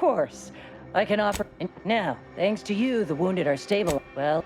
course. I can offer... Now, thanks to you, the wounded are stable. Well...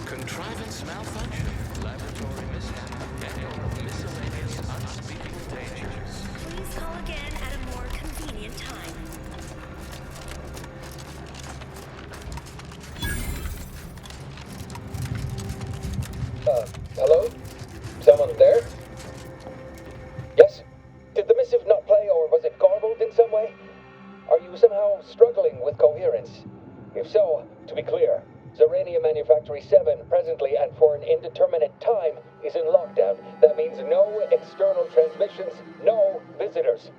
Contrivance malfunction, laboratory mishap, and miscellaneous unspeakable dangers. Please call again at a more convenient time. Hello? Someone there? Yes? Did the missive not play, or was it garbled in some way? Are you somehow struggling with coherence? If so, to be clear, Zerania Manufactory 7 presently and for an indeterminate time is in lockdown. That means no external transmissions, no visitors.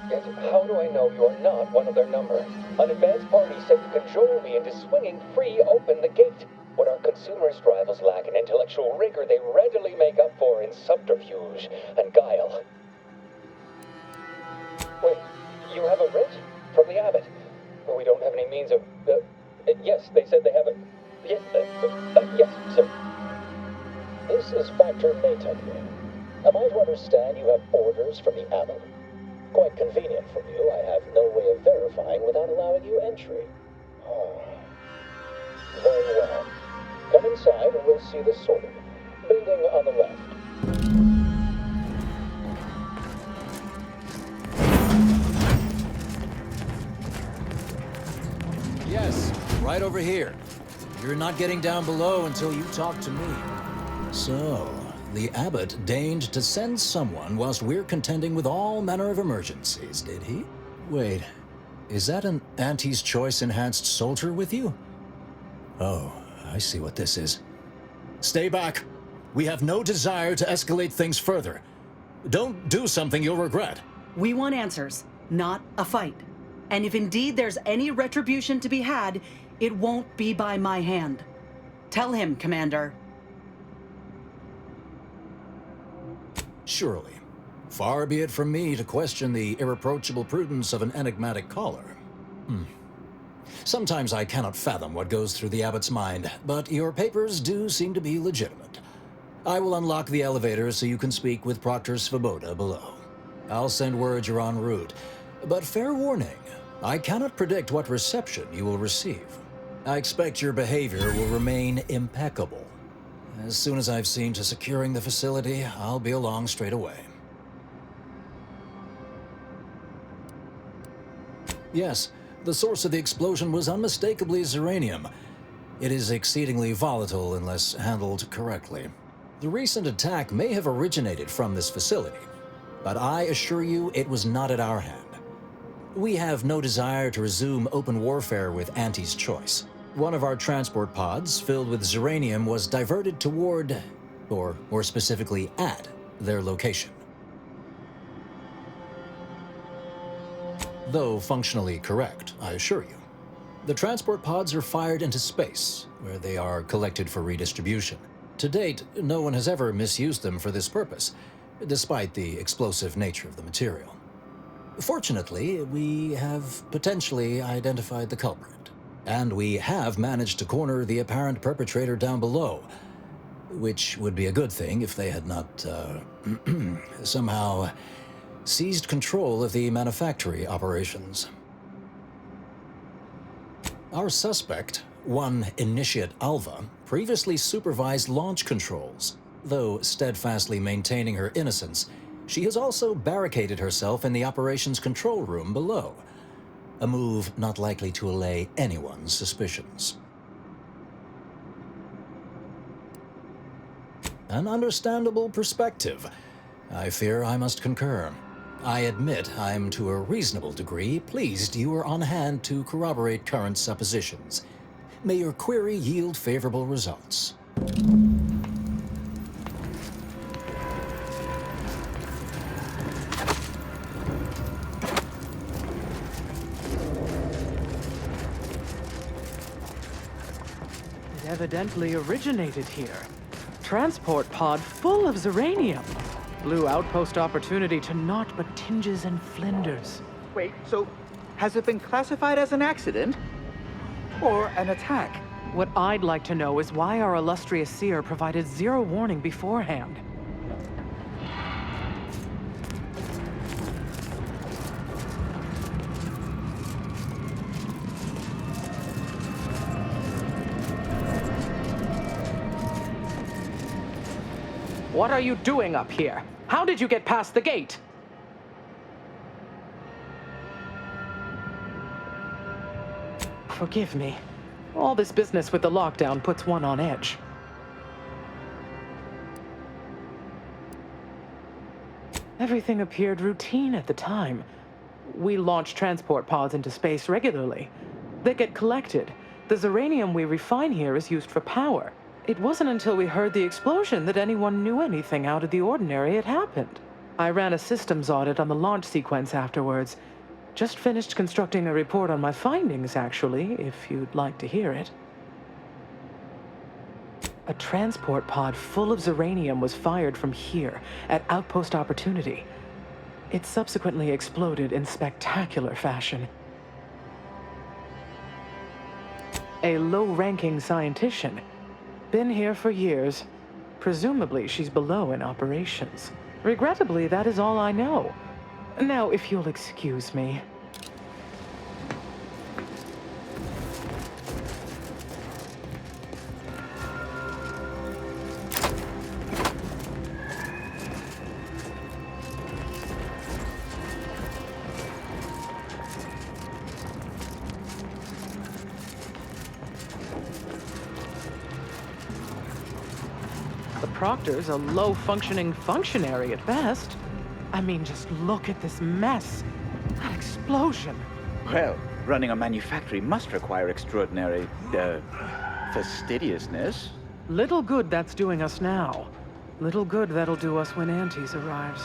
Yet, how do I know you're not one of their number? An advanced party said to cajole me into swinging free open the gate. What our consumerist rivals lack in intellectual rigor, they readily make up for in subterfuge and guile. Wait, you have a writ? From the abbot? Well, we don't have any means of... yes, they said they have a... Yes, yes, sir. This is Factor Mayton. Am I to understand you have orders from the abbot? Quite convenient for you. I have no way of verifying without allowing you entry. Oh. Very well. Come inside and we'll see this sorted. Building on the left. Yes, right over here. You're not getting down below until you talk to me. So, the abbot deigned to send someone whilst we're contending with all manner of emergencies, did he? Wait, is that an Auntie's Choice enhanced soldier with you? Oh, I see what this is. Stay back. We have no desire to escalate things further. Don't do something you'll regret. We want answers, not a fight. And if indeed there's any retribution to be had, it won't be by my hand. Tell him, Commander. Surely. Far be it from me to question the irreproachable prudence of an enigmatic caller. Sometimes I cannot fathom what goes through the abbot's mind, but your papers do seem to be legitimate. I will unlock the elevator so you can speak with Proctor Svoboda below. I'll send word you're en route, but fair warning, I cannot predict what reception you will receive. I expect your behavior will remain impeccable. As soon as I've seen to securing the facility, I'll be along straight away. Yes, the source of the explosion was unmistakably Zeranium. It is exceedingly volatile unless handled correctly. The recent attack may have originated from this facility, but I assure you it was not at our hand. We have no desire to resume open warfare with Auntie's choice. One of our transport pods, filled with Zeranium, was diverted toward, or more specifically at, their location. Though functionally correct, I assure you. The transport pods are fired into space, where they are collected for redistribution. To date, no one has ever misused them for this purpose, despite the explosive nature of the material. Fortunately, we have potentially identified the culprit, and we have managed to corner the apparent perpetrator down below, which would be a good thing if they had not, somehow seized control of the manufactory operations. Our suspect, one Initiate Alva, previously supervised launch controls. Though steadfastly maintaining her innocence, she has also barricaded herself in the operations control room below, a move not likely to allay anyone's suspicions. An understandable perspective. I fear I must concur. I admit I'm to a reasonable degree pleased you are on hand to corroborate current suppositions. May your query yield favorable results. It evidently originated here. Transport pod full of Zeranium. Blue outpost opportunity to naught but tinges and flinders. Wait, so has it been classified as an accident? Or an attack? What I'd like to know is why our illustrious seer provided zero warning beforehand. What are you doing up here? How did you get past the gate? Forgive me. All this business with the lockdown puts one on edge. Everything appeared routine at the time. We launch transport pods into space regularly. They get collected. The Zeranium we refine here is used for power. It wasn't until we heard the explosion that anyone knew anything out of the ordinary had happened. I ran a systems audit on the launch sequence afterwards. Just finished constructing a report on my findings, actually, if you'd like to hear it. A transport pod full of Zeranium was fired from here, at Outpost Opportunity. It subsequently exploded in spectacular fashion. A low-ranking scientician. Been here for years. Presumably, she's below in operations. Regrettably, that is all I know. Now, if you'll excuse me. The Proctor's a low-functioning functionary at best. I mean, just look at this mess. That explosion. Well, running a manufactory must require extraordinary, fastidiousness. Little good that's doing us now. Little good that'll do us when Auntie's arrives.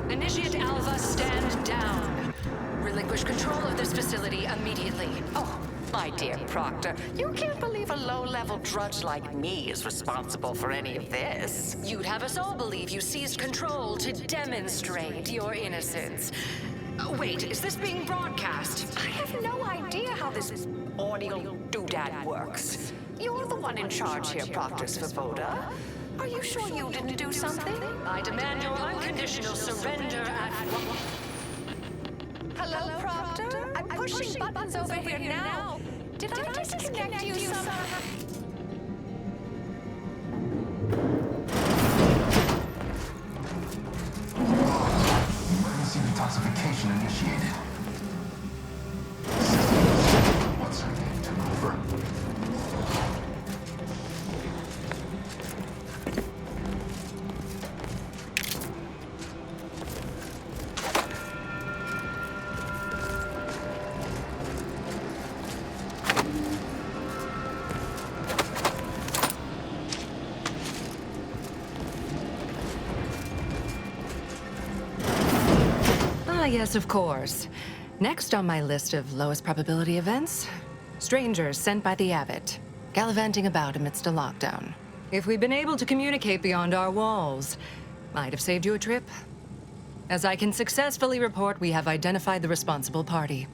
Initiate Alva, stand down. Relinquish control of this facility immediately. Oh, my dear Proctor, you can't believe a low-level drudge like me is responsible for any of this. You'd have us all believe you seized control to demonstrate your innocence. Wait, is this being broadcast? I have no idea how this audio doodad works. You're the one in charge here, Proctor Svoboda. Are you sure you didn't do something? I demand your unconditional surrender at once. Hello, Proctor? I'm pushing buttons over here now. Did I disconnect you somehow? yes, of course. Next on my list of lowest probability events, strangers sent by the Abbot, gallivanting about amidst a lockdown. If we'd been able to communicate beyond our walls, might have saved you a trip. As I can successfully report, we have identified the responsible party.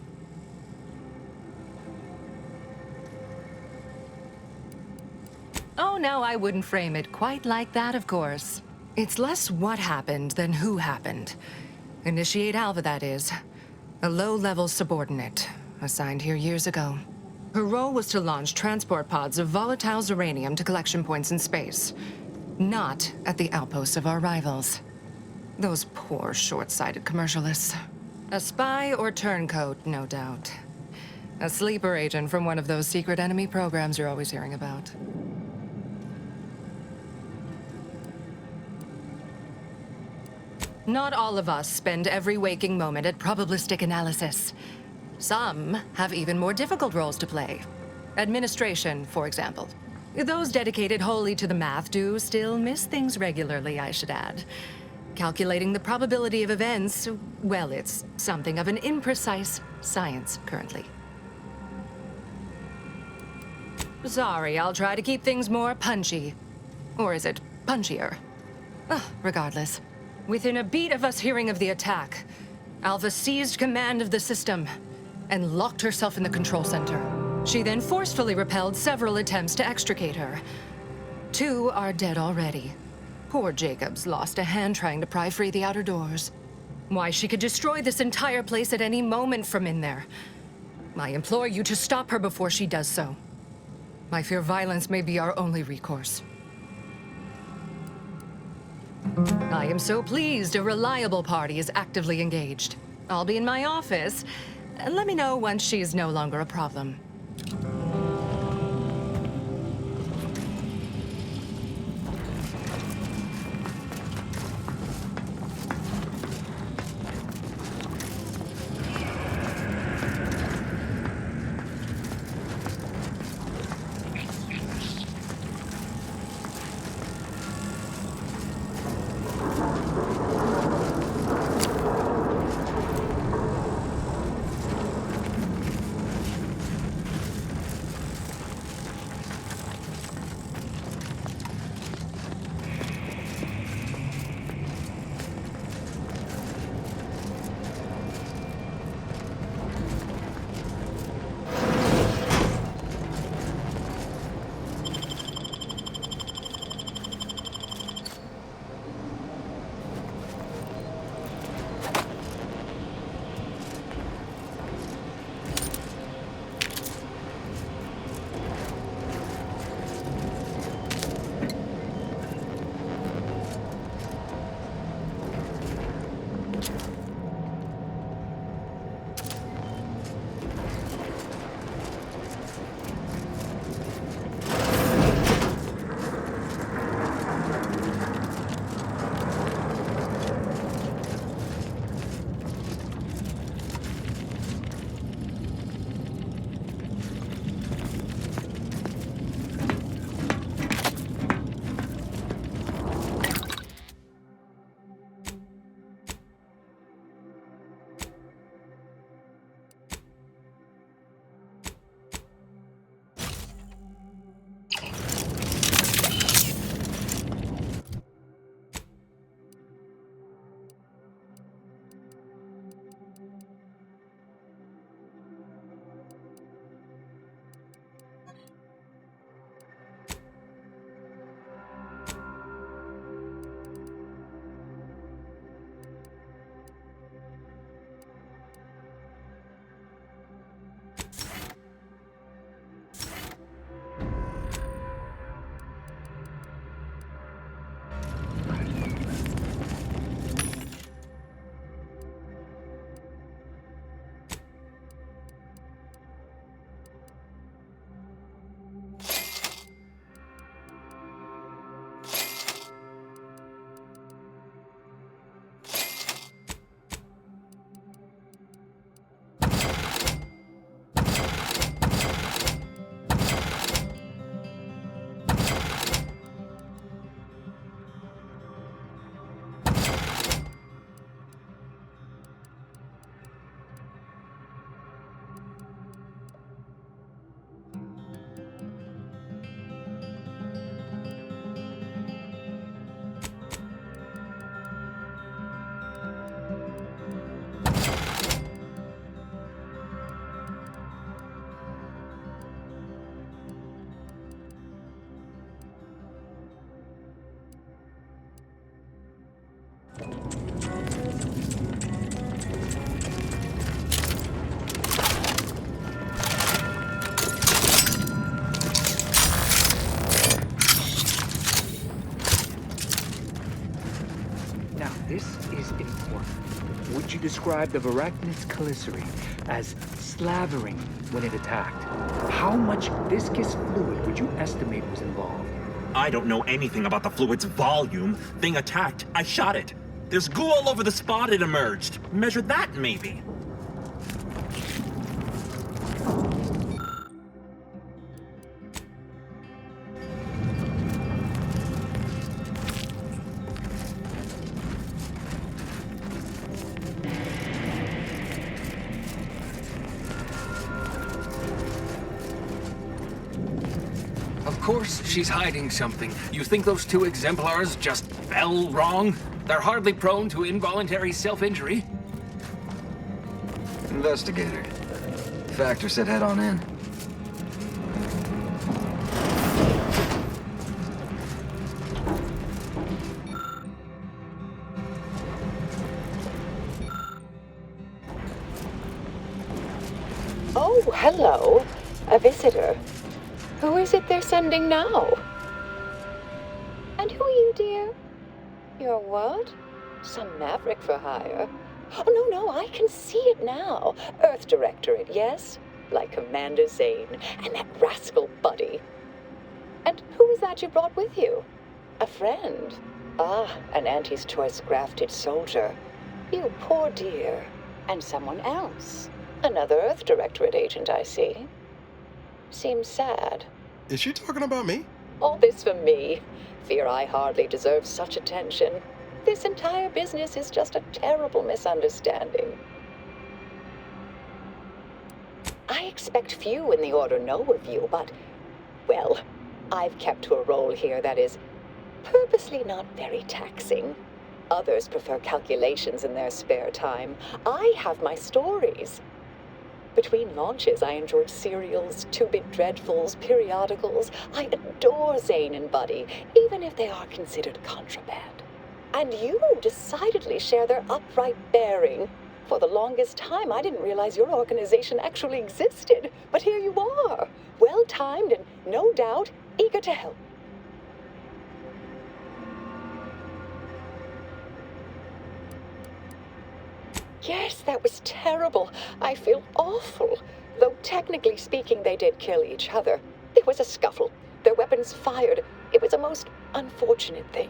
Oh, no, I wouldn't frame it quite like that, of course. It's less what happened than who happened. Initiate Alva, that is. A low-level subordinate, assigned here years ago. Her role was to launch transport pods of volatile uranium to collection points in space. Not at the outposts of our rivals. Those poor, short-sighted commercialists. A spy or turncoat, no doubt. A sleeper agent from one of those secret enemy programs you're always hearing about. Not all of us spend every waking moment at probabilistic analysis. Some have even more difficult roles to play. Administration, for example. Those dedicated wholly to the math do still miss things regularly, I should add. Calculating the probability of events, well, it's something of an imprecise science currently. Sorry, I'll try to keep things more punchy. Or is it punchier? Regardless. Within a beat of us hearing of the attack, Alva seized command of the system and locked herself in the control center. She then forcefully repelled several attempts to extricate her. 2 are dead already. Poor Jacobs lost a hand trying to pry free the outer doors. Why, she could destroy this entire place at any moment from in there. I implore you to stop her before she does so. I fear violence may be our only recourse. I am so pleased a reliable party is actively engaged. I'll be in my office. Let me know once she's no longer a problem. Now, this is important. Would you describe the Varachnis calicity as slavering when it attacked? How much viscous fluid would you estimate was involved? I don't know anything about the fluid's volume. Thing attacked. I shot it. There's goo all over the spot it emerged. Measure that, maybe. Of course she's hiding something. You think those two exemplars just fell wrong? They're hardly prone to involuntary self-injury. Investigator. Factor said head on in. Oh, hello. A visitor. Who is it they're sending now? And who are you, dear? You're what? Some maverick for hire? Oh, no, I can see it now. Earth Directorate, yes? Like Commander Zane and that rascal Buddy. And who is that you brought with you? A friend? Ah, an Auntie's Choice grafted soldier. You poor dear. And someone else. Another Earth Directorate agent, I see. Seems sad. Is she talking about me? All this for me. Fear I hardly deserve such attention. This entire business is just a terrible misunderstanding. I expect few in the Order know of you, but, well, I've kept to a role here that is purposely not very taxing. Others prefer calculations in their spare time. I have my stories. Between launches, I enjoyed serials, two-bit dreadfuls, periodicals. I adore Zane and Buddy, even if they are considered contraband. And you decidedly share their upright bearing. For the longest time, I didn't realize your organization actually existed. But here you are, well-timed and, no doubt, eager to help. Yes, that was terrible. I feel awful. Though technically speaking, they did kill each other. There was a scuffle. Their weapons fired. It was a most unfortunate thing.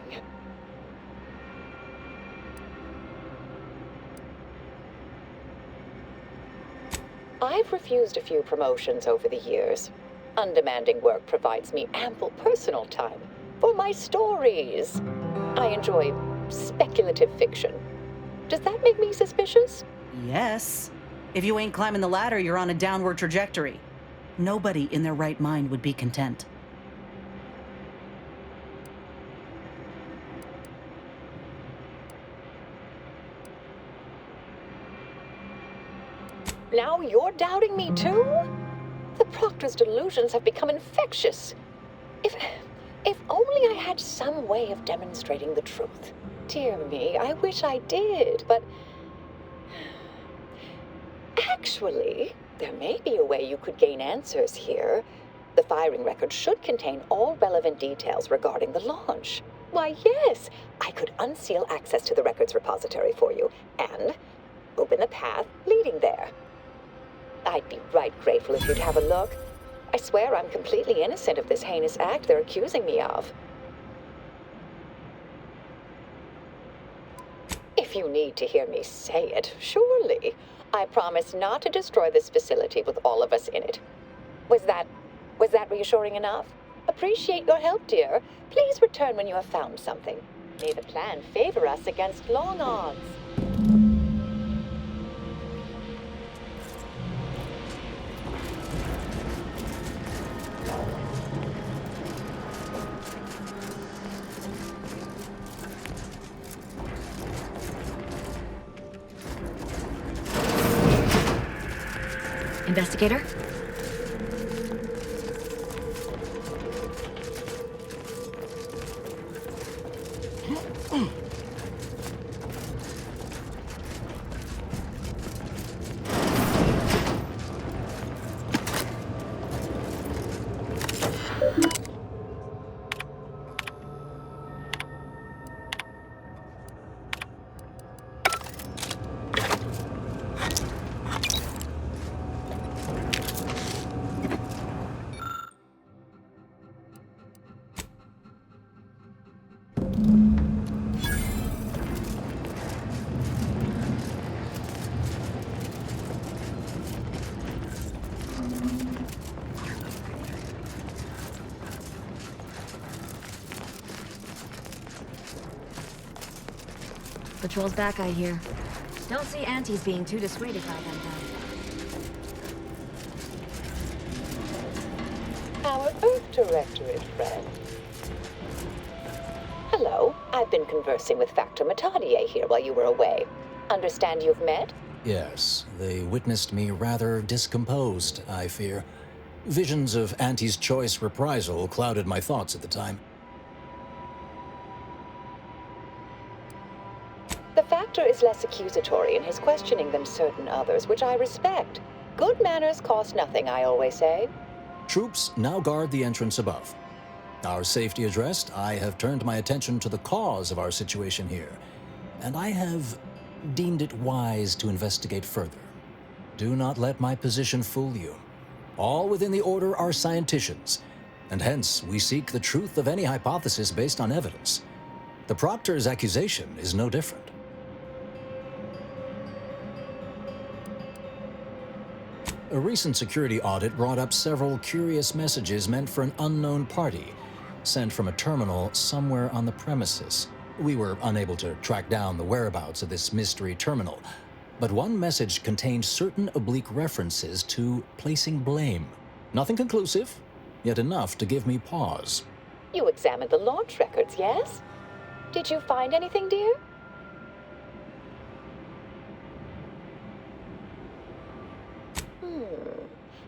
I've refused a few promotions over the years. Undemanding work provides me ample personal time for my stories. I enjoy speculative fiction. Does that make me suspicious? Yes. If you ain't climbing the ladder, you're on a downward trajectory. Nobody in their right mind would be content. Now you're doubting me too? The Proctor's delusions have become infectious. If only I had some way of demonstrating the truth. Dear me, I wish I did, but... Actually, there may be a way you could gain answers here. The firing record should contain all relevant details regarding the launch. Why, yes, I could unseal access to the records repository for you, and open the path leading there. I'd be right grateful if you'd have a look. I swear I'm completely innocent of this heinous act they're accusing me of. If you need to hear me say it, surely. I promise not to destroy this facility with all of us in it. Was that reassuring enough? Appreciate your help, dear. Please return when you have found something. May the plan favor us against long odds. Investigator? Patrol's back, I hear. Don't see Auntie's being too dissuaded by them, though. Our Earth Directorate friend. Hello. I've been conversing with Factor Matadier here while you were away. Understand you've met? Yes, they witnessed me rather discomposed, I fear. Visions of Auntie's choice reprisal clouded my thoughts at the time. The Factor is less accusatory in his questioning than certain others, which I respect. Good manners cost nothing, I always say. Troops now guard the entrance above. Our safety addressed, I have turned my attention to the cause of our situation here, and I have deemed it wise to investigate further. Do not let my position fool you. All within the Order are scienticians, and hence we seek the truth of any hypothesis based on evidence. The Proctor's accusation is no different. A recent security audit brought up several curious messages meant for an unknown party, sent from a terminal somewhere on the premises. We were unable to track down the whereabouts of this mystery terminal, but one message contained certain oblique references to placing blame. Nothing conclusive, yet enough to give me pause. You examined the launch records, yes? Did you find anything, dear?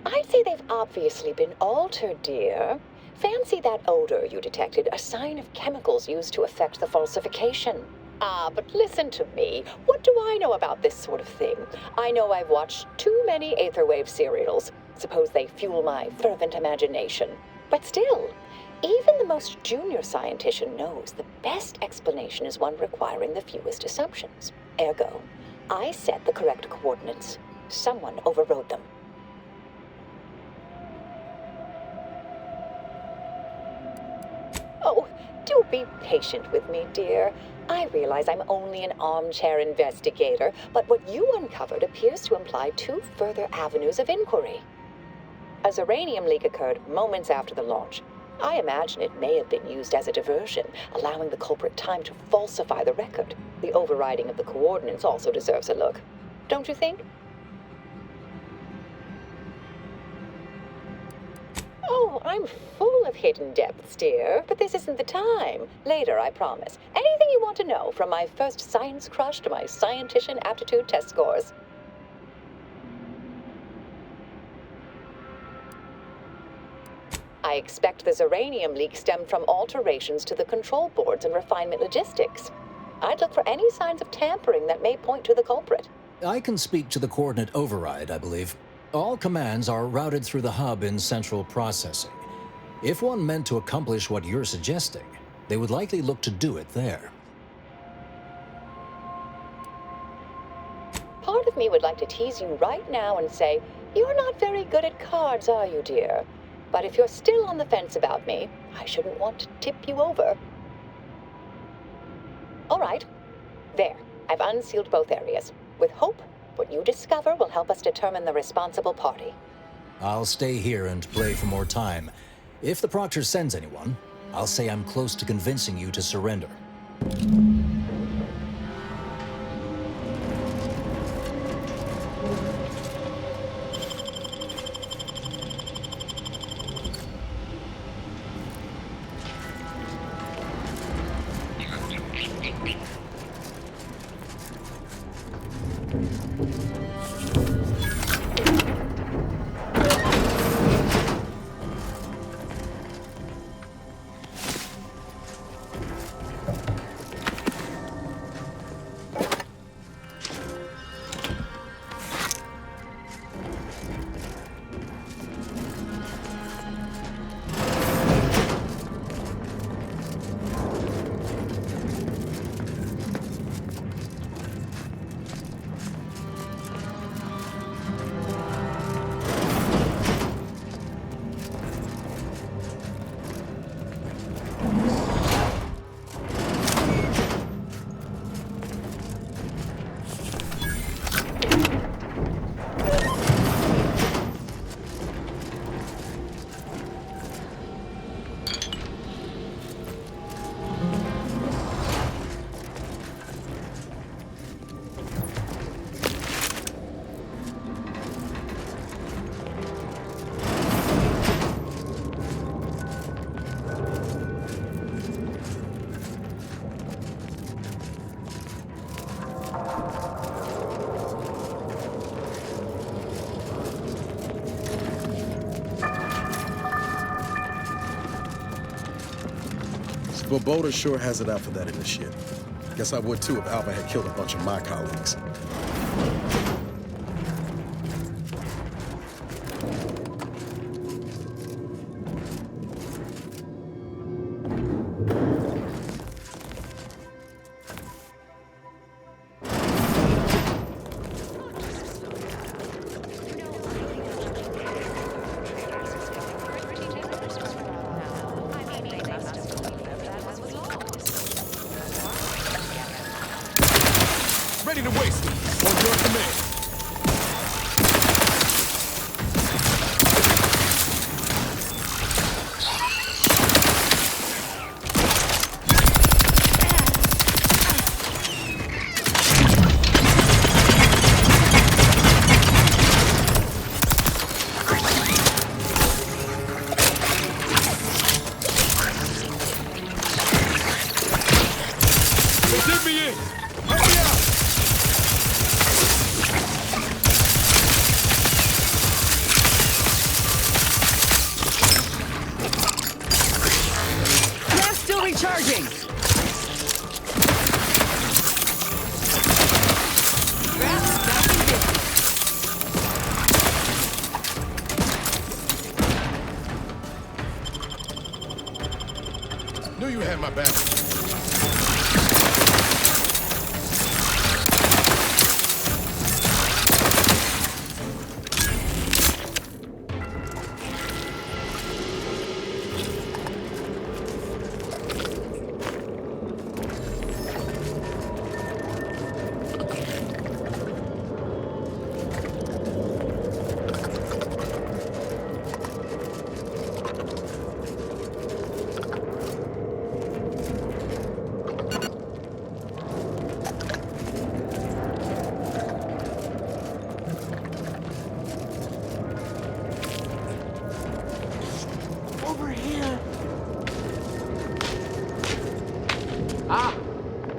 I'd say they've obviously been altered, dear. Fancy that odor you detected, a sign of chemicals used to effect the falsification. Ah, but listen to me. What do I know about this sort of thing? I know I've watched too many Aetherwave serials. Suppose they fuel my fervent imagination. But still, even the most junior scientician knows the best explanation is one requiring the fewest assumptions. Ergo, I set the correct coordinates. Someone overrode them. Oh, do be patient with me, dear. I realize I'm only an armchair investigator, but what you uncovered appears to imply two further avenues of inquiry. A Zeranium leak occurred moments after the launch. I imagine it may have been used as a diversion, allowing the culprit time to falsify the record. The overriding of the coordinates also deserves a look. Don't you think? Oh, I'm full of hidden depths, dear, but this isn't the time. Later, I promise. Anything you want to know, from my first science crush to my scientician aptitude test scores. I expect the Zeranium leak stemmed from alterations to the control boards and refinement logistics. I'd look for any signs of tampering that may point to the culprit. I can speak to the coordinate override, I believe. All commands are routed through the hub in central processing. If one meant to accomplish what you're suggesting, they would likely look to do it there. Part of me would like to tease you right now and say, you're not very good at cards, are you, dear? But if you're still on the fence about me, I shouldn't want to tip you over. All right. There. I've unsealed both areas. With hope, what you discover will help us determine the responsible party. I'll stay here and play for more time. If the Proctor sends anyone, I'll say I'm close to convincing you to surrender. Svoboda sure has it out for that initiate. Guess I would too if Alpha had killed a bunch of my colleagues. Ready to waste it. On your command. Get me in! Hurry up! Gas still recharging! Knew you had my back. Over here. Ah!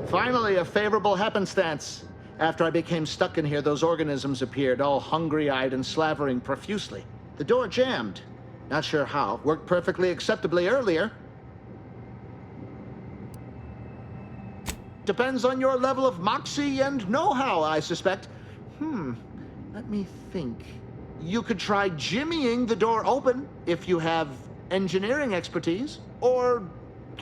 Finally, a favorable happenstance. After I became stuck in here, those organisms appeared, all hungry-eyed and slavering profusely. The door jammed. Not sure how. Worked perfectly acceptably earlier. Depends on your level of moxie and know-how, I suspect. Let me think. You could try jimmying the door open if you have engineering expertise. Or,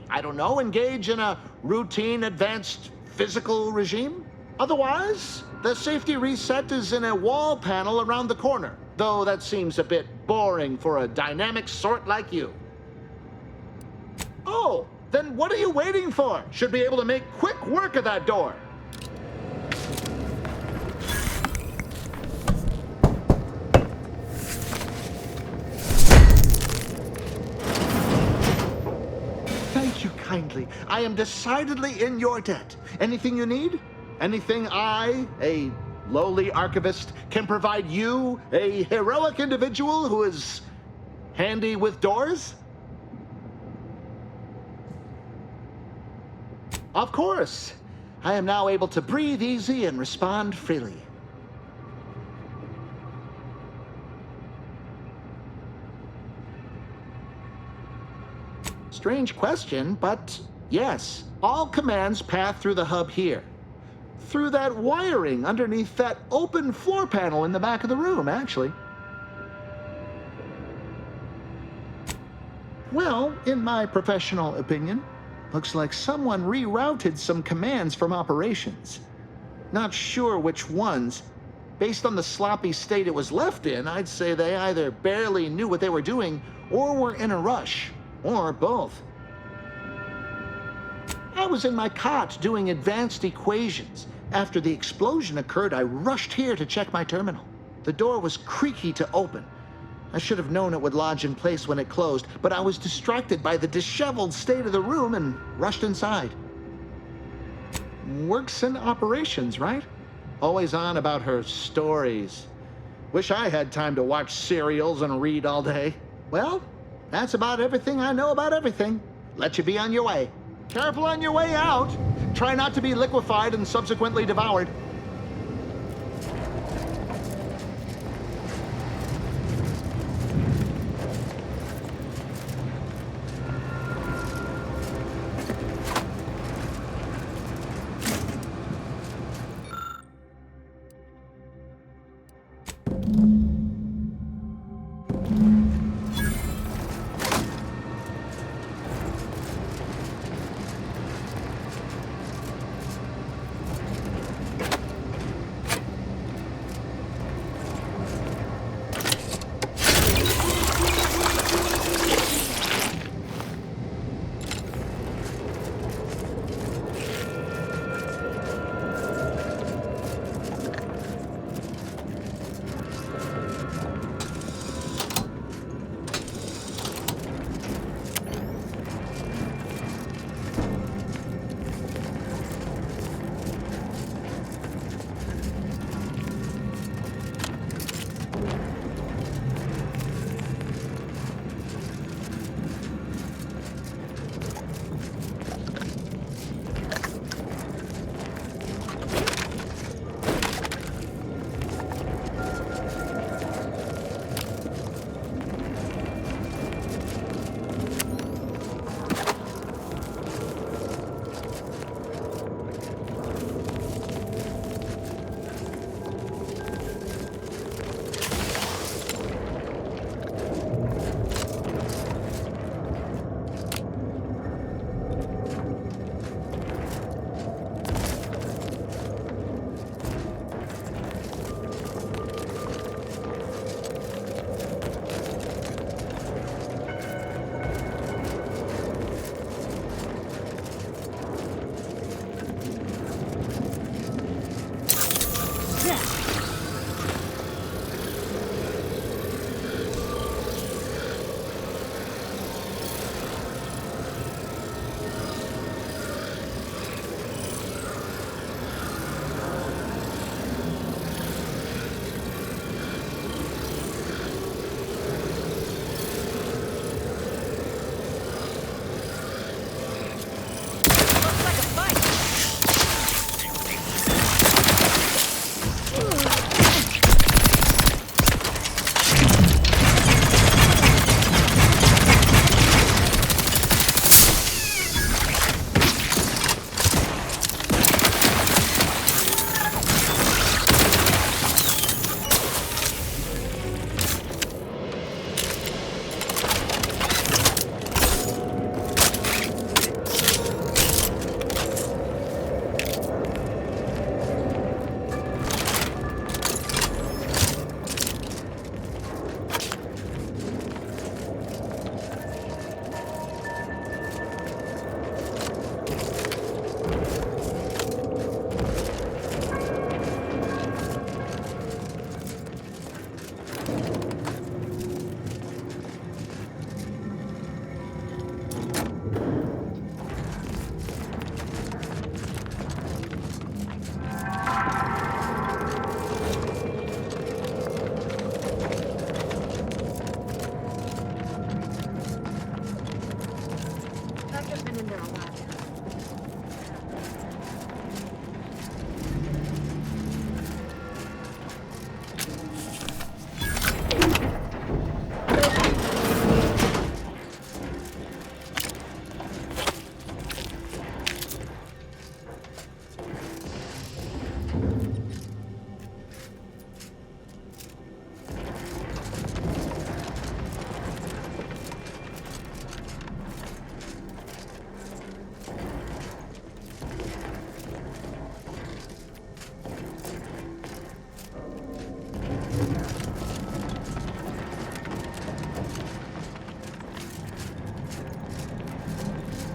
I don't know, engage in a routine advanced physical regime. Otherwise, the safety reset is in a wall panel around the corner, though that seems a bit boring for a dynamic sort like you. Oh, then what are you waiting for? Should be able to make quick work of that door. Thank you kindly. I am decidedly in your debt. Anything you need? Anything I, a lowly archivist, can provide you, a heroic individual who is handy with doors? Of course. I am now able to breathe easy and respond freely. Strange question, but yes, all commands pass through the hub here. Through that wiring underneath that open floor panel in the back of the room, actually. Well, in my professional opinion, looks like someone rerouted some commands from operations. Not sure which ones. Based on the sloppy state it was left in, I'd say they either barely knew what they were doing or were in a rush, or both. I was in my cot doing advanced equations. After the explosion occurred, I rushed here to check my terminal. The door was creaky to open. I should have known it would lodge in place when it closed, but I was distracted by the disheveled state of the room and rushed inside. Works in operations, right? Always on about her stories. Wish I had time to watch serials and read all day. Well, that's about everything I know about everything. Let you be on your way. Careful on your way out. Try not to be liquefied and subsequently devoured.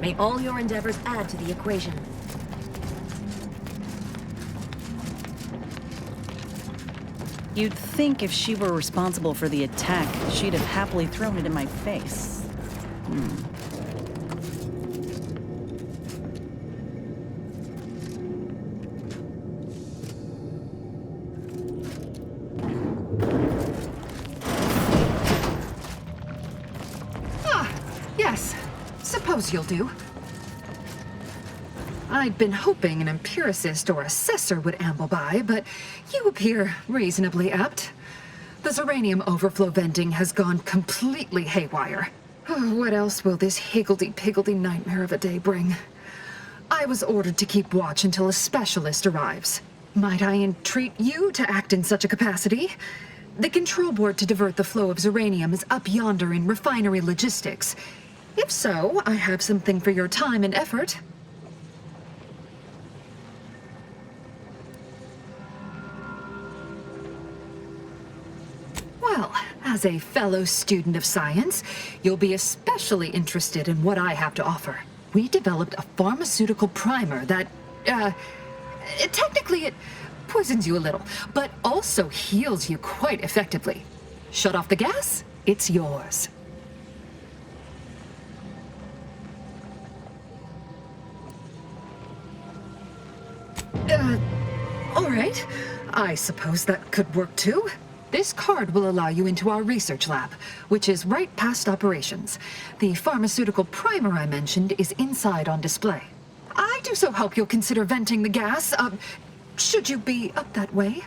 May all your endeavors add to the equation. You'd think if she were responsible for the attack, she'd have happily thrown it in my face. Yes. Suppose you'll do. I'd been hoping an empiricist or assessor would amble by, but you appear reasonably apt. The Zeranium overflow venting has gone completely haywire. What else will this higgledy-piggledy nightmare of a day bring? I was ordered to keep watch until a specialist arrives. Might I entreat you to act in such a capacity? The control board to divert the flow of Zeranium is up yonder in refinery logistics. If so, I have something for your time and effort. Well, as a fellow student of science, you'll be especially interested in what I have to offer. We developed a pharmaceutical primer that, technically it poisons you a little, but also heals you quite effectively. Shut off the gas, it's yours. All right. I suppose that could work too. This card will allow you into our research lab, which is right past operations. The pharmaceutical primer I mentioned is inside on display. I do so hope you'll consider venting the gas, should you be up that way.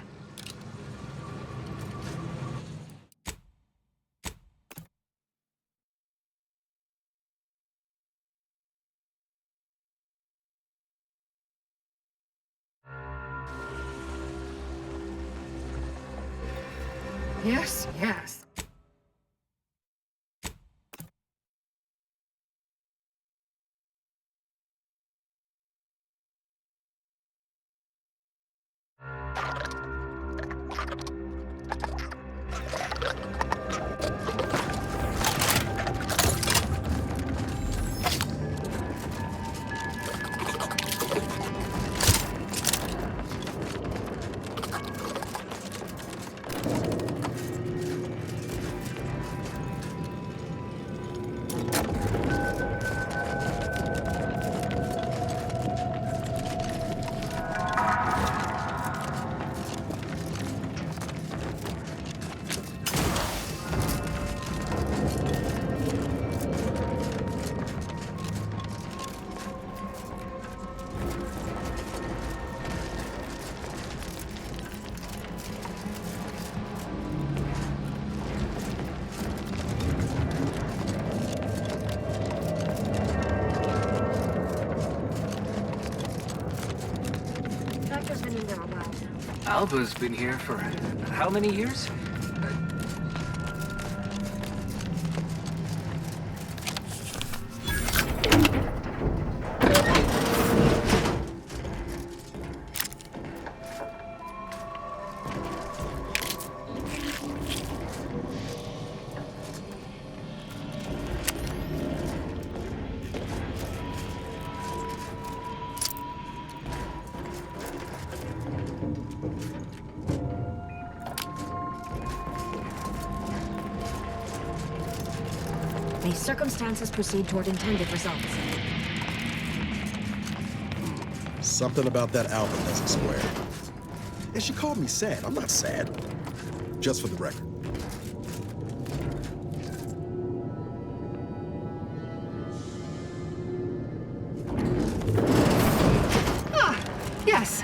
Yes, yes. Alva's been here for how many years? May circumstances proceed toward intended results. Something about that Alva doesn't square. And she called me sad. I'm not sad. Just for the record. Yes.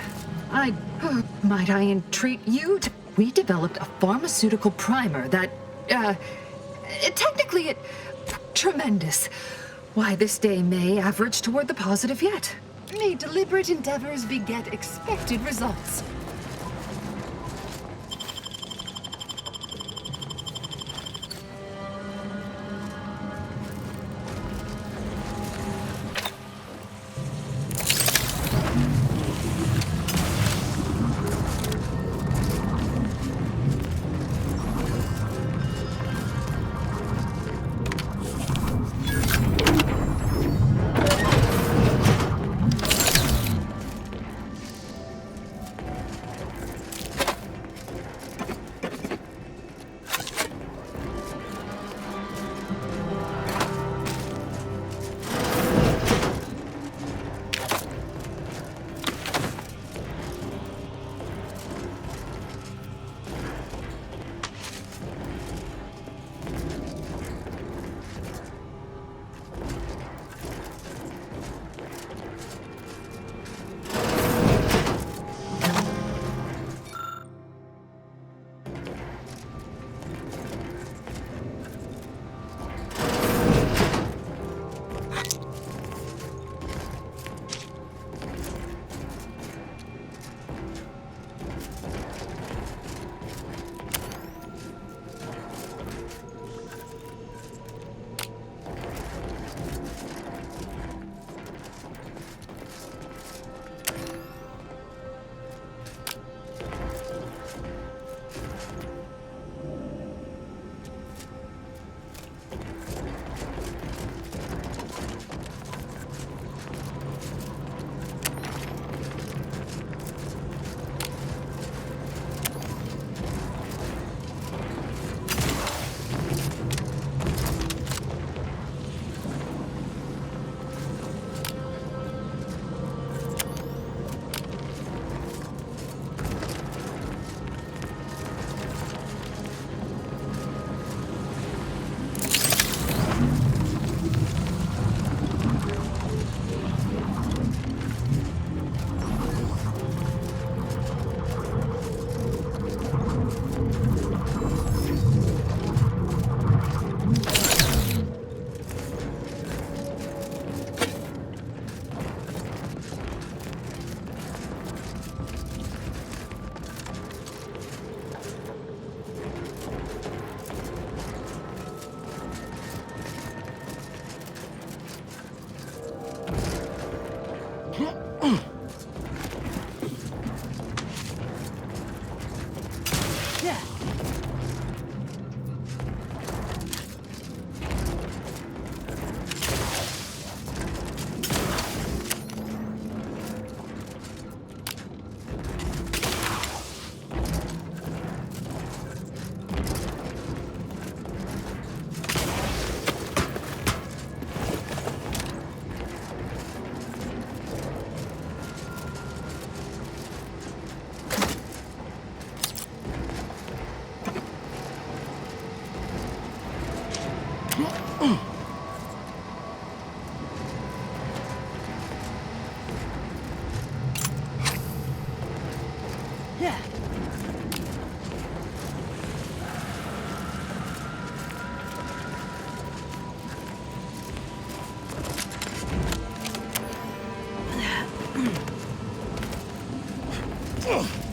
Might I entreat you to... We developed a pharmaceutical primer that, technically tremendous. Why, this day may average toward the positive yet. May deliberate endeavors beget expected results. Ugh.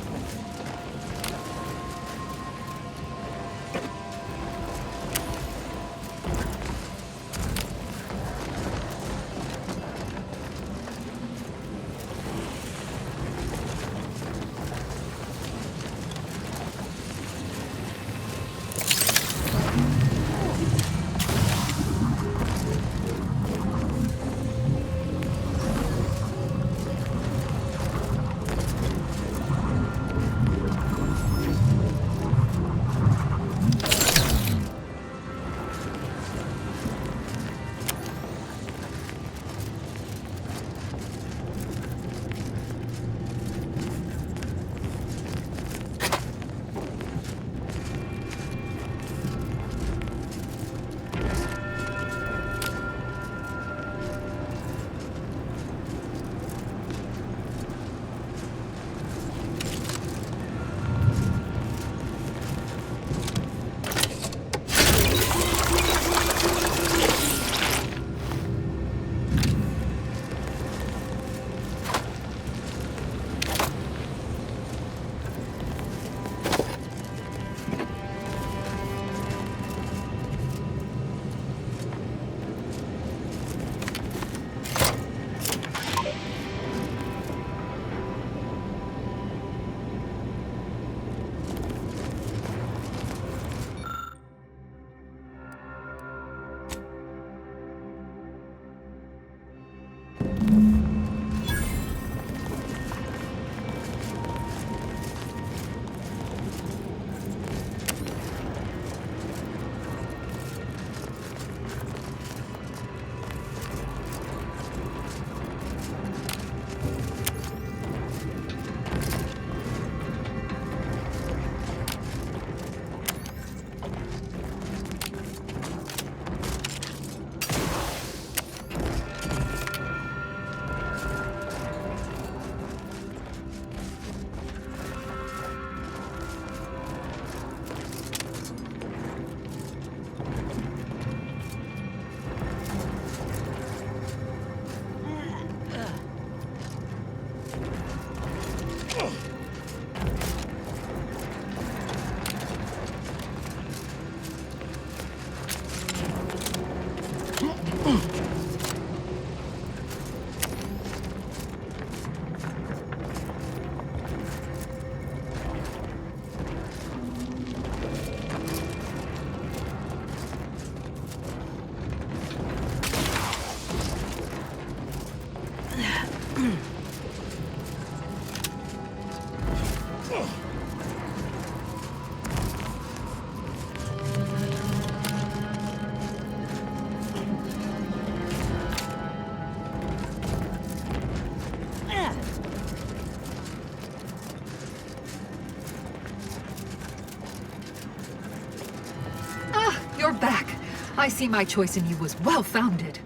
back. I see my choice in you was well-founded.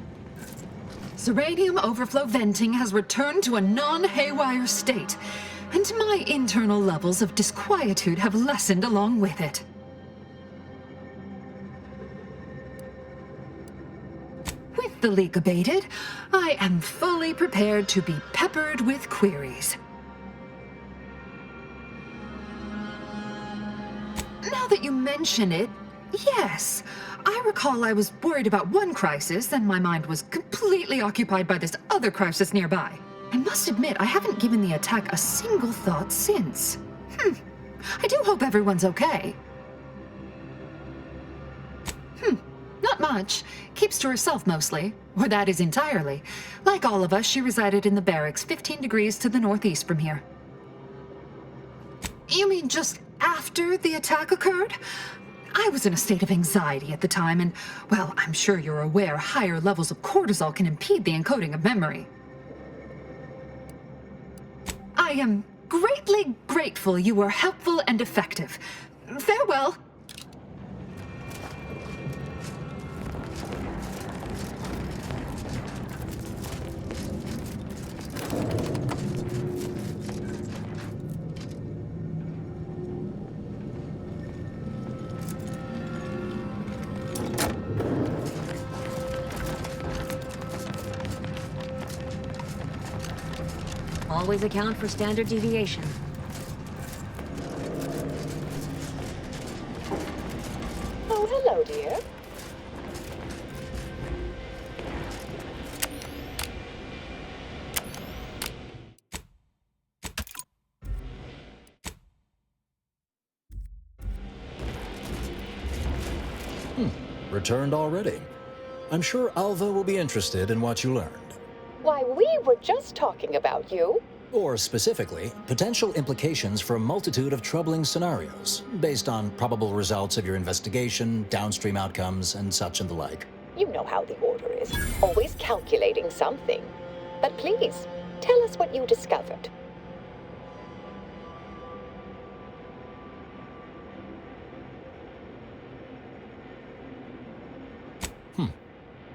Uranium overflow venting has returned to a non-haywire state, and my internal levels of disquietude have lessened along with it. With the leak abated, I am fully prepared to be peppered with queries. Now that you mention it, yes. I recall I was worried about one crisis, then my mind was completely occupied by this other crisis nearby. I must admit, I haven't given the attack a single thought since. I do hope everyone's okay. Not much. Keeps to herself mostly. Or that is entirely. Like all of us, she resided in the barracks 15 degrees to the northeast from here. You mean just after the attack occurred? I was in a state of anxiety at the time, and, well, I'm sure you're aware higher levels of cortisol can impede the encoding of memory. I am greatly grateful you were helpful and effective. Farewell. Always account for standard deviation. Oh, hello, dear. Returned already. I'm sure Alva will be interested in what you learned. Why, we were just talking about you. Or specifically, potential implications for a multitude of troubling scenarios, based on probable results of your investigation, downstream outcomes, and such and the like. You know how the Order is, always calculating something. But please, tell us what you discovered.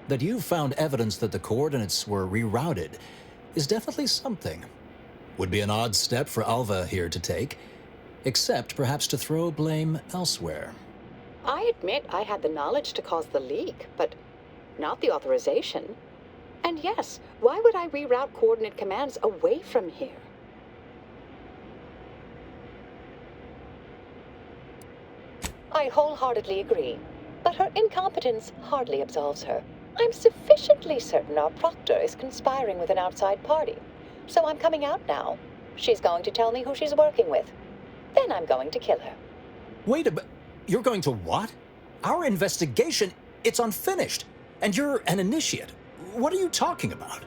That you found evidence that the coordinates were rerouted is definitely something. Would be an odd step for Alva here to take, except perhaps to throw blame elsewhere. I admit I had the knowledge to cause the leak, but not the authorization. And yes, why would I reroute coordinate commands away from here? I wholeheartedly agree, but her incompetence hardly absolves her. I'm sufficiently certain our proctor is conspiring with an outside party, so I'm coming out now. She's going to tell me who she's working with. Then I'm going to kill her. Wait a minute. You're going to what? Our investigation, it's unfinished. And you're an initiate. What are you talking about?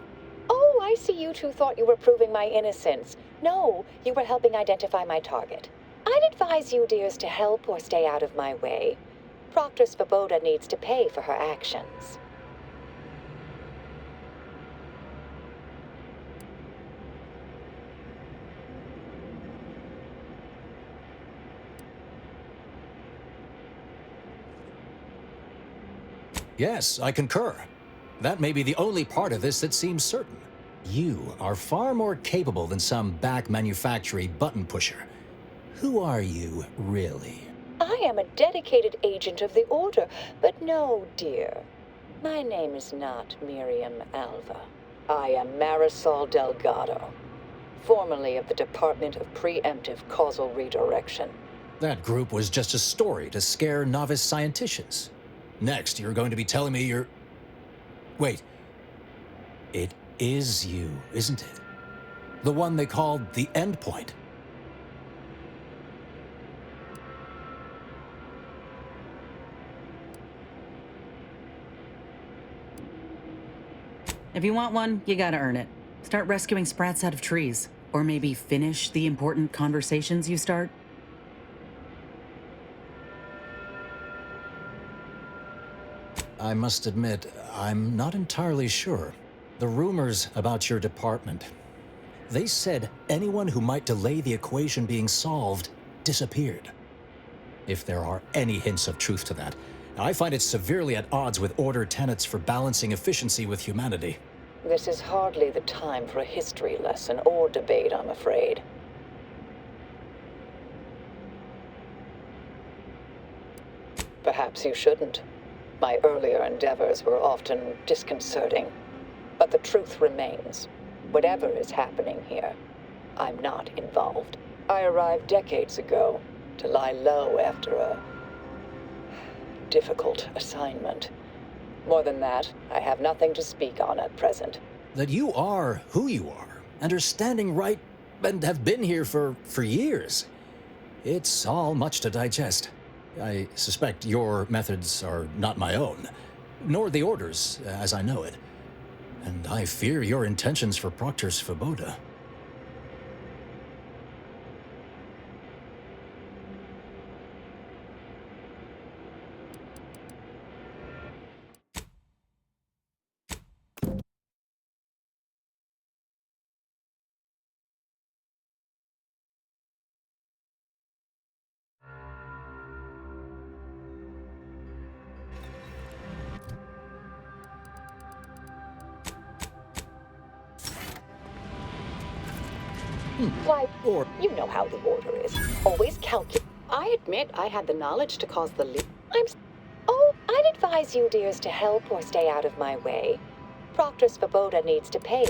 Oh, I see you two thought you were proving my innocence. No, you were helping identify my target. I'd advise you dears to help or stay out of my way. Proctor Svoboda needs to pay for her actions. Yes, I concur. That may be the only part of this that seems certain. You are far more capable than some back manufactory button pusher. Who are you, really? I am a dedicated agent of the Order, but no, dear. My name is not Miriam Alva. I am Marisol Delgado, formerly of the Department of Preemptive Causal Redirection. That group was just a story to scare novice scienticians. Next, you're going to be telling me you're... Wait. It is you, isn't it? The one they called the Endpoint. If you want one, you gotta earn it. Start rescuing sprats out of trees. Or maybe finish the important conversations you start. I must admit, I'm not entirely sure. The rumors about your department. They said anyone who might delay the equation being solved disappeared. If there are any hints of truth to that, I find it severely at odds with Order tenets for balancing efficiency with humanity. This is hardly the time for a history lesson or debate, I'm afraid. Perhaps you shouldn't. My earlier endeavors were often disconcerting. But the truth remains. Whatever is happening here, I'm not involved. I arrived decades ago to lie low after a difficult assignment. More than that, I have nothing to speak on at present. That you are who you are, and are standing right, and have been here for years. It's all much to digest. I suspect your methods are not my own, nor the Order's, as I know it. And I fear your intentions for Proctor Svoboda. Why, you know how the Order is. Always calculate. I admit I had the knowledge to cause the leak. Oh, I'd advise you, dears, to help or stay out of my way. Proctor Svoboda needs to pay.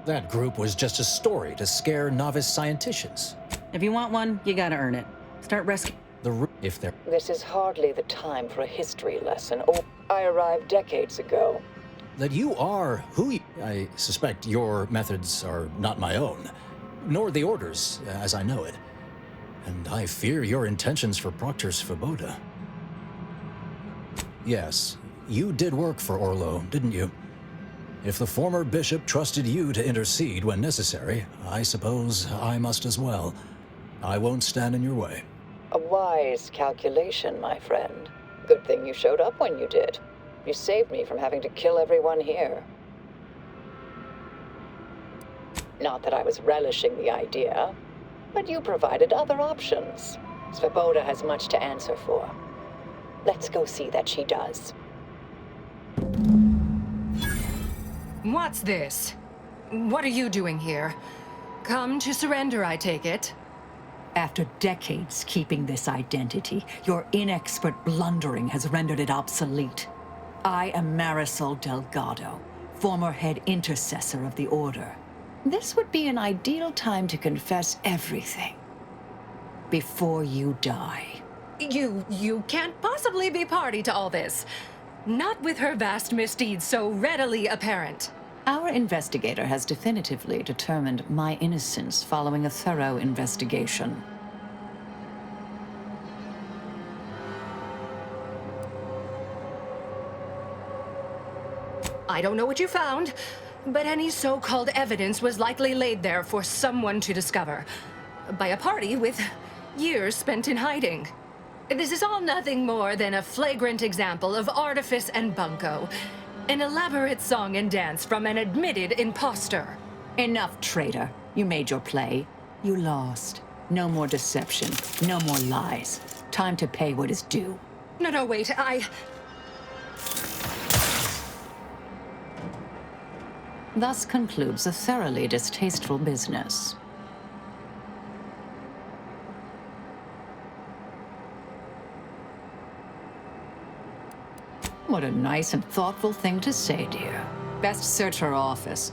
That group was just a story to scare novice scienticians. If you want one, you gotta earn it. Start rescuing. This is hardly the time for a history lesson. Oh, I arrived decades ago. That you are who you... I suspect your methods are not my own, nor the Order's, as I know it. And I fear your intentions for Proctor Svoboda. Yes, you did work for Orlo, didn't you? If the former bishop trusted you to intercede when necessary, I suppose I must as well. I won't stand in your way. A wise calculation, my friend. Good thing you showed up when you did. You saved me from having to kill everyone here. Not that I was relishing the idea, but you provided other options. Svoboda has much to answer for. Let's go see that she does. What's this? What are you doing here? Come to surrender, I take it? After decades keeping this identity, your inexpert blundering has rendered it obsolete. I am Marisol Delgado, former head intercessor of the Order. This would be an ideal time to confess everything before you die. You can't possibly be party to all this. Not with her vast misdeeds so readily apparent. Our investigator has definitively determined my innocence following a thorough investigation. I don't know what you found, but any so-called evidence was likely laid there for someone to discover. By a party with years spent in hiding. This is all nothing more than a flagrant example of artifice and bunco. An elaborate song and dance from an admitted imposter. Enough, traitor. You made your play. You lost. No more deception. No more lies. Time to pay what is due. No, wait, Thus concludes a thoroughly distasteful business. What a nice and thoughtful thing to say, dear. Best search her office.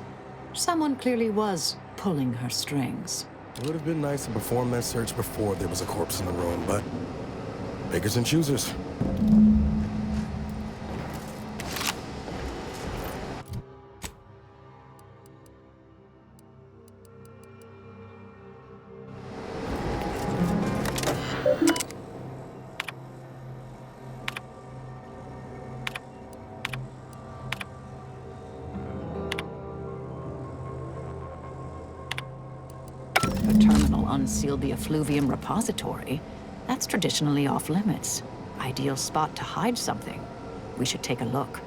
Someone clearly was pulling her strings. It would have been nice to perform that search before there was a corpse in the room, but pickers and choosers. Unseal the effluvium repository. That's traditionally off limits. Ideal spot to hide something. We should take a look.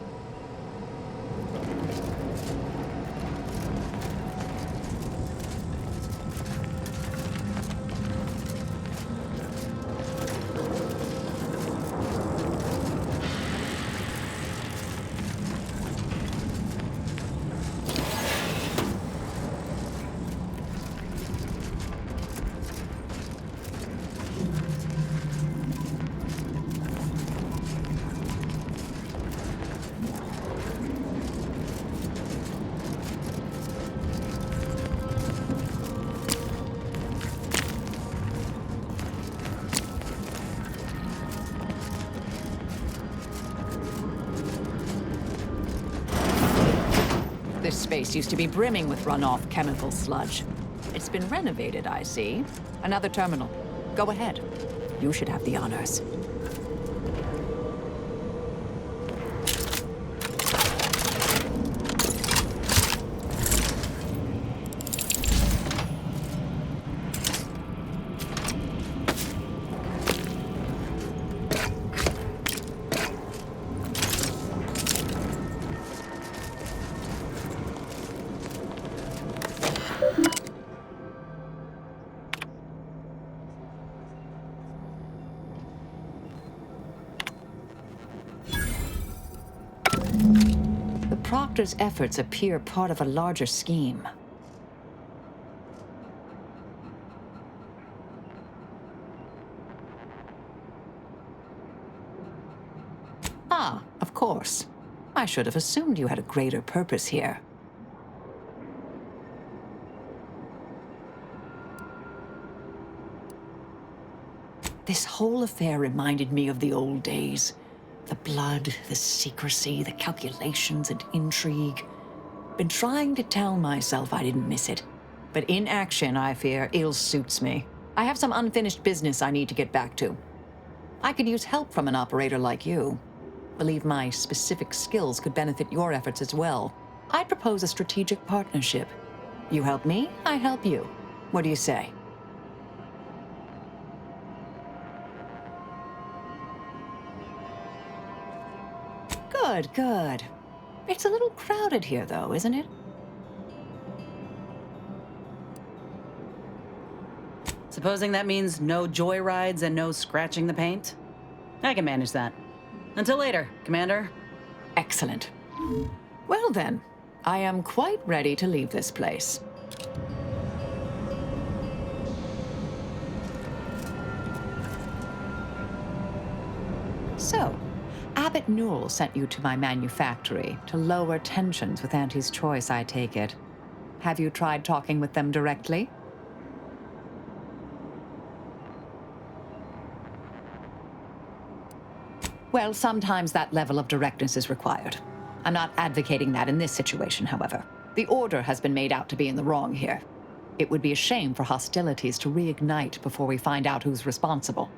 This space used to be brimming with runoff chemical sludge. It's been renovated, I see. Another terminal. Go ahead. You should have the honors. Proctor's efforts appear part of a larger scheme. Ah, of course. I should have assumed you had a greater purpose here. This whole affair reminded me of the old days. The blood, the secrecy, the calculations and intrigue. Been trying to tell myself I didn't miss it. But in action, I fear, ill suits me. I have some unfinished business I need to get back to. I could use help from an operator like you. Believe my specific skills could benefit your efforts as well. I'd propose a strategic partnership. You help me, I help you. What do you say? Good, good. It's a little crowded here, though, isn't it? Supposing that means no joyrides and no scratching the paint? I can manage that. Until later, Commander. Excellent. Well then, I am quite ready to leave this place. So, Abbot Newell sent you to my manufactory to lower tensions with Auntie's choice, I take it. Have you tried talking with them directly? Well, sometimes that level of directness is required. I'm not advocating that in this situation, however. The Order has been made out to be in the wrong here. It would be a shame for hostilities to reignite before we find out who's responsible.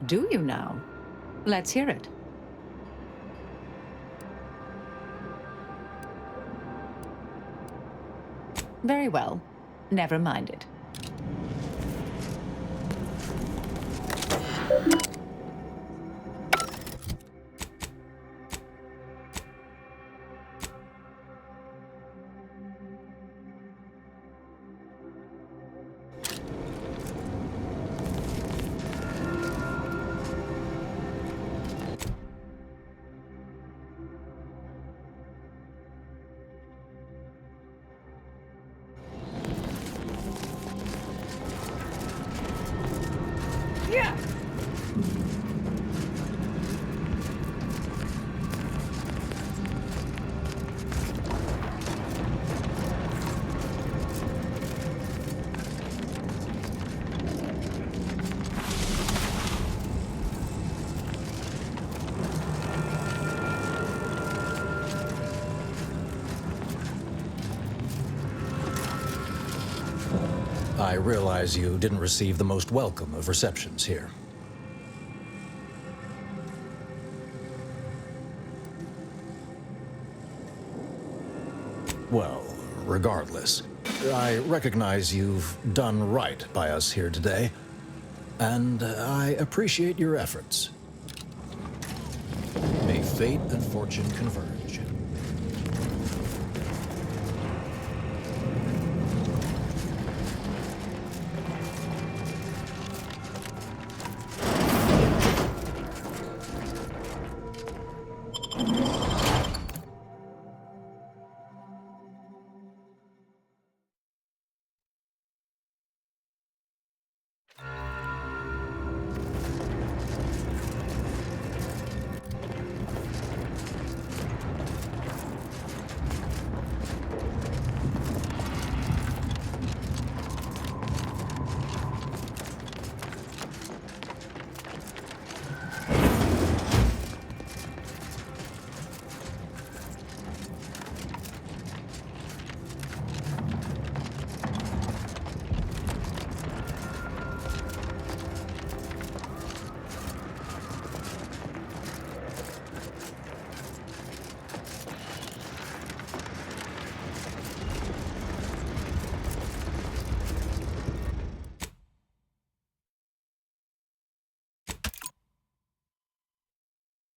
Do you now? Let's hear it. Very well. Never mind it. I realize you didn't receive the most welcome of receptions here. Well, regardless, I recognize you've done right by us here today, and I appreciate your efforts. May fate and fortune converge.